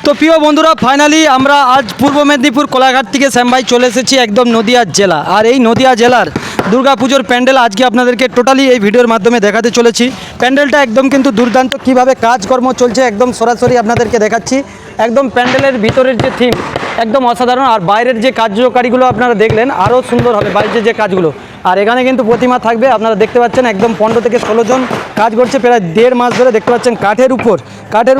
তো প্রিয় বন্ধুরা, ফাইনালি আমরা আজ পূর্ব মেদিনীপুর কোলাঘাট থেকে শ্যাম ভাই চলে এসেছি একদম নদিয়া জেলা। আর এই নদিয়া জেলার দুর্গাপুজোর প্যান্ডেল আজকে আপনাদেরকে টোটালি এই ভিডিওর মাধ্যমে দেখাতে চলেছি। প্যান্ডেলটা একদম কিন্তু দুর্দান্ত, কীভাবে কাজকর্ম চলছে একদম সরাসরি আপনাদেরকে দেখাচ্ছি। একদম প্যান্ডেলের ভিতরের যে থিম একদম অসাধারণ, আর বাইরের যে কার্যকারীগুলো আপনারা দেখলেন আরও সুন্দর হবে বাইরের যে কাজগুলো। আর এখানে কিন্তু প্রতিমা থাকবে, আপনারা দেখতে পাচ্ছেন একদম 15 থেকে 16 জন কাজ করছে প্রায় 1.5 মাস ধরে। দেখতে পাচ্ছেন কাঠের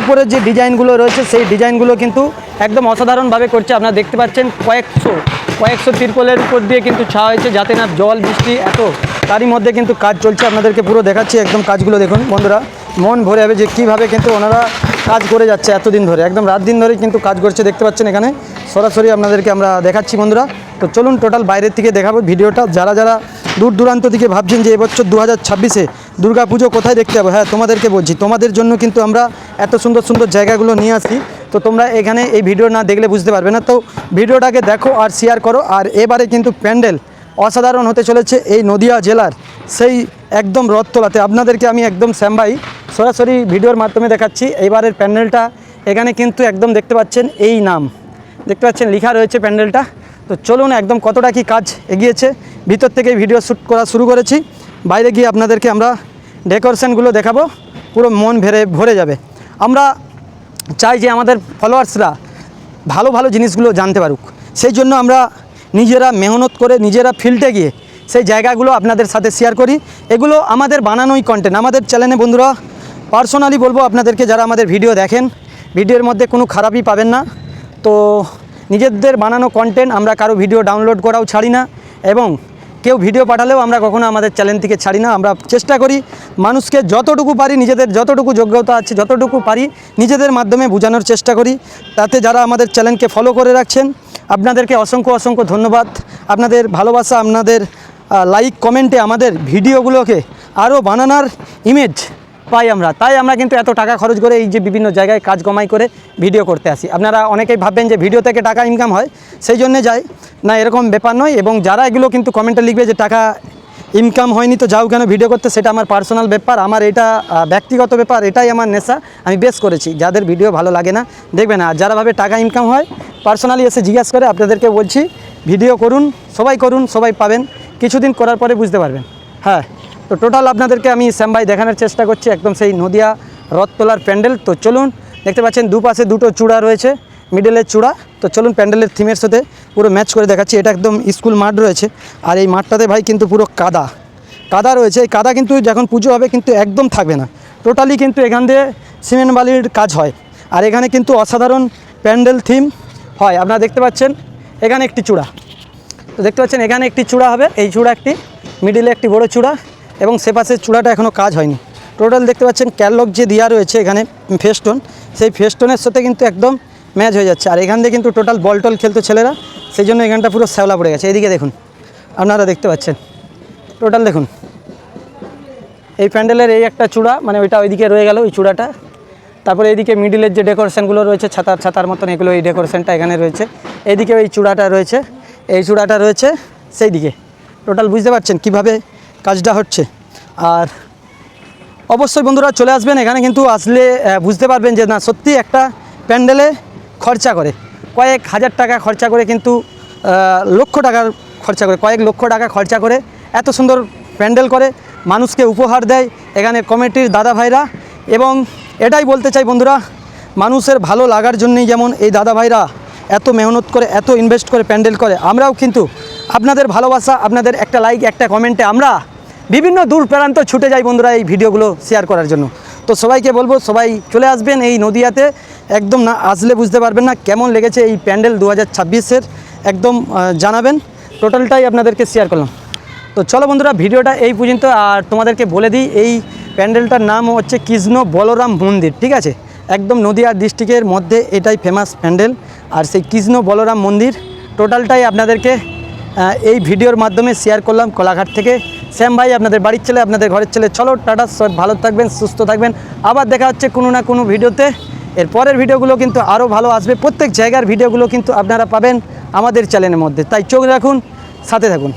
উপরে যে ডিজাইনগুলো রয়েছে সেই ডিজাইনগুলো কিন্তু একদম অসাধারণভাবে করছে। আপনারা দেখতে পাচ্ছেন কয়েকশো তিরপলের উপর দিয়ে কিন্তু ছাওয়া হয়েছে যাতে না জল বৃষ্টি এত, তারই মধ্যে কিন্তু কাজ চলছে। আপনাদেরকে পুরো দেখাচ্ছি, একদম কাজগুলো দেখুন বন্ধুরা, মন ভরে যাবে যে কীভাবে কিন্তু ওনারা কাজ করে যাচ্ছে এতদিন ধরে, একদম রাত দিন ধরেই কিন্তু কাজ করছে। দেখতে পাচ্ছেন এখানে সরাসরি আপনাদেরকে আমরা দেখাচ্ছি বন্ধুরা। তো চলুন টোটাল বাইরের থেকে দেখাবো ভিডিওটা। যারা দূর দূরান্ত থেকে ভাবছেন যে এবছর 2026-এ দুর্গা পুজো কোথায় দেখতে যাবো, হ্যাঁ তোমাদেরকে বলছি, তোমাদের জন্য কিন্তু আমরা এত সুন্দর সুন্দর জায়গাগুলো নিয়ে আসি। তো তোমরা এখানে এই ভিডিও না দেখলে বুঝতে পারবে না, তো ভিডিওটাকে দেখো আর শেয়ার করো। আর এবারে কিন্তু প্যান্ডেল অসাধারণ হতে চলেছে এই নদিয়া জেলার সেই একদম রথতলাতে। আপনাদেরকে আমি একদম শ্যাম ভাই সরাসরি ভিডিওর মাধ্যমে দেখাচ্ছি এইবারের প্যান্ডেলটা। এখানে কিন্তু একদম দেখতে পাচ্ছেন এই নাম দেখতে পাচ্ছেন লেখা রয়েছে প্যান্ডেলটা। তো চলুন একদম কতটা কি কাজ এগিয়েছে, ভিতর থেকে ভিডিও শ্যুট করা শুরু করেছি। বাইরে গিয়ে আপনাদেরকে আমরা ডেকোরেশনগুলো দেখাবো, পুরো মন ভরে যাবে। আমরা চাই যে আমাদের ফলোয়ার্সরা ভালো ভালো জিনিসগুলো জানতে পারুক, সেই জন্য আমরা নিজেরা মেহনত করে নিজেরা ফিল্ডে গিয়ে সেই জায়গাগুলো আপনাদের সাথে শেয়ার করি। এগুলো আমাদের বানানোই কন্টেন্ট। আমাদের চ্যানেলে বন্ধুরা পার্সোনালি বলবো আপনাদেরকে, যারা আমাদের ভিডিও দেখেন, ভিডিওর মধ্যে কোনো খারাপই পাবেন না। তো নিজেদের বানানো কন্টেন্ট, আমরা কারো ভিডিও ডাউনলোড করাও ছাড়ি না, এবং কেউ ভিডিও পাঠালেও আমরা কখনো আমাদের চ্যানেল থেকে ছাড়ি না। আমরা চেষ্টা করি মানুষকে যতটুকু পারি, নিজেদের যতটুকু যোগ্যতা আছে যতটুকু পারি নিজেদের মাধ্যমে বোঝানোর চেষ্টা করি। তাতে যারা আমাদের চ্যানেলকে ফলো করে রাখছেন আপনাদেরকে অসংখ্য ধন্যবাদ। আপনাদের ভালোবাসা, আপনাদের লাইক কমেন্টে আমাদের ভিডিওগুলোকে আরও বানানোর ইমেজ পাই আমরা, তাই আমরা কিন্তু এত টাকা খরচ করে এই যে বিভিন্ন জায়গায় কাজ কমাই করে ভিডিও করতে আসি। আপনারা অনেকেই ভাববেন যে ভিডিও থেকে টাকা ইনকাম হয় সেই জন্যে যাই, না এরকম ব্যাপার নয়। এবং যারা এগুলো কিন্তু কমেন্টে লিখবে যে টাকা ইনকাম হয়নি তো যাও কেন ভিডিও করতে, সেটা আমার পার্সোনাল ব্যাপার, আমার এটা ব্যক্তিগত ব্যাপার, এটাই আমার নেশা, আমি বেশ করেছি। যাদের ভিডিও ভালো লাগে না দেখবে না, আর যারা ভাবে টাকা ইনকাম হয় পার্সোনালি এসে জিজ্ঞাসা করে। আপনাদেরকে বলছি ভিডিও করুন, সবাই পাবেন, কিছুদিন করার পরে বুঝতে পারবেন। হ্যাঁ, তো টোটাল আপনাদেরকে আমি শ্যাম ভাই দেখানোর চেষ্টা করছি একদম সেই নদিয়া রথতলার প্যান্ডেল। তো চলুন, দেখতে পাচ্ছেন দুপাশে দুটো চূড়া রয়েছে, মিডলের চূড়া। তো চলুন প্যান্ডেলের থিমের সাথে পুরো ম্যাচ করে দেখাচ্ছি। এটা একদম স্কুল মাঠ রয়েছে, আর এই মাঠটাতে ভাই কিন্তু পুরো কাদা রয়েছে। এই কাদা কিন্তু যখন পুজো হবে কিন্তু একদম থাকবে না, টোটালি কিন্তু এখান দিয়ে সিমেন্ট বালির কাজ হয়। আর এখানে কিন্তু অসাধারণ প্যান্ডেল থিম হয়। আপনারা দেখতে পাচ্ছেন এখানে একটি চূড়া, তো দেখতে পাচ্ছেন এখানে একটি চূড়া হবে, এই চূড়া একটি, মিডিলে একটি বড় চূড়া, এবং সে পাশের চূড়াটা এখনও কাজ হয়নি। টোটাল দেখতে পাচ্ছেন ক্যাটলগ যে দেওয়া রয়েছে এখানে ফেস্টন, সেই ফেস্টনের সাথে কিন্তু একদম ম্যাচ হয়ে যাচ্ছে। আর এখান দিয়ে কিন্তু টোটাল বল খেলতো ছেলেরা, সেই জন্য এখানটা পুরো শ্যাওলা পড়ে গেছে। এইদিকে দেখুন, আপনারা দেখতে পাচ্ছেন টোটাল দেখুন এই প্যান্ডেলের এই একটা চূড়া, মানে ওইটা ওইদিকে রয়ে গেল ওই চূড়াটা। তারপরে এইদিকে মিডিলের যে ডেকোরেশনগুলো রয়েছে ছাতার মতন, এগুলো এই ডেকোরেশনটা এখানে রয়েছে। এইদিকে ওই চূড়াটা রয়েছে, এই চূড়াটা রয়েছে সেই দিকে। টোটাল বুঝতে পারছেন কিভাবে কাজটা হচ্ছে। আর অবশ্যই বন্ধুরা চলে আসবেন এখানে, কিন্তু আসলে বুঝতে পারবেন যে না সত্যি একটা প্যান্ডেলে খরচা করে কয়েক হাজার টাকা খরচা করে, কিন্তু লক্ষ টাকার খরচা করে, কয়েক লক্ষ টাকা খরচা করে এত সুন্দর প্যান্ডেল করে, মানুষকে উপহার দেয় এখানে কমিটির দাদা ভাইরা। এবং এটাই বলতে চাই বন্ধুরা, মানুষের ভালো লাগার জন্যই যেমন এই দাদা ভাইরা এত মেহনত করে, এত ইনভেস্ট করে প্যান্ডেল করে, আমরাও কিন্তু আপনাদের ভালোবাসা, আপনাদের একটা লাইক, একটা কমেন্টে আমরা বিভিন্ন দূর প্রান্ত ছুটে যাই বন্ধুরা এই ভিডিওগুলো শেয়ার করার জন্য। তো সবাইকে বলবো সবাই চলে আসবেন এই নদিয়াতে, একদম না আসলে বুঝতে পারবেন না কেমন লেগেছে এই প্যান্ডেল 2026-এর, একদম জানাবেন। টোটালটাই আপনাদেরকে শেয়ার করলাম। তো চলো বন্ধুরা ভিডিওটা এই পর্যন্ত। আর তোমাদেরকে বলে দিই এই প্যান্ডেলটার নাম হচ্ছে কৃষ্ণ বলরাম মন্দির, ঠিক আছে, একদম নদিয়া ডিস্ট্রিক্টের মধ্যে এটাই ফেমাস প্যান্ডেল। আর সেই কৃষ্ণ বলরাম মন্দির টোটালটাই আপনাদেরকে এই ভিডিওর মাধ্যমে শেয়ার করলাম কোলাঘাট থেকে। শ্যাম ভাই আপনাদের বাড়ির ছেলে, আপনাদের ঘরের ছেলে। চলো টাটা, সব ভালো থাকবেন, সুস্থ থাকবেন, আবার দেখা হচ্ছে কোনো না কোনো ভিডিওতে। এর পরের ভিডিওগুলো কিন্তু আরও ভালো আসবে, প্রত্যেক জায়গার ভিডিওগুলো কিন্তু আপনারা পাবেন আমাদের চ্যানেলের মধ্যে, তাই চোখ রাখুন, সাথে থাকুন।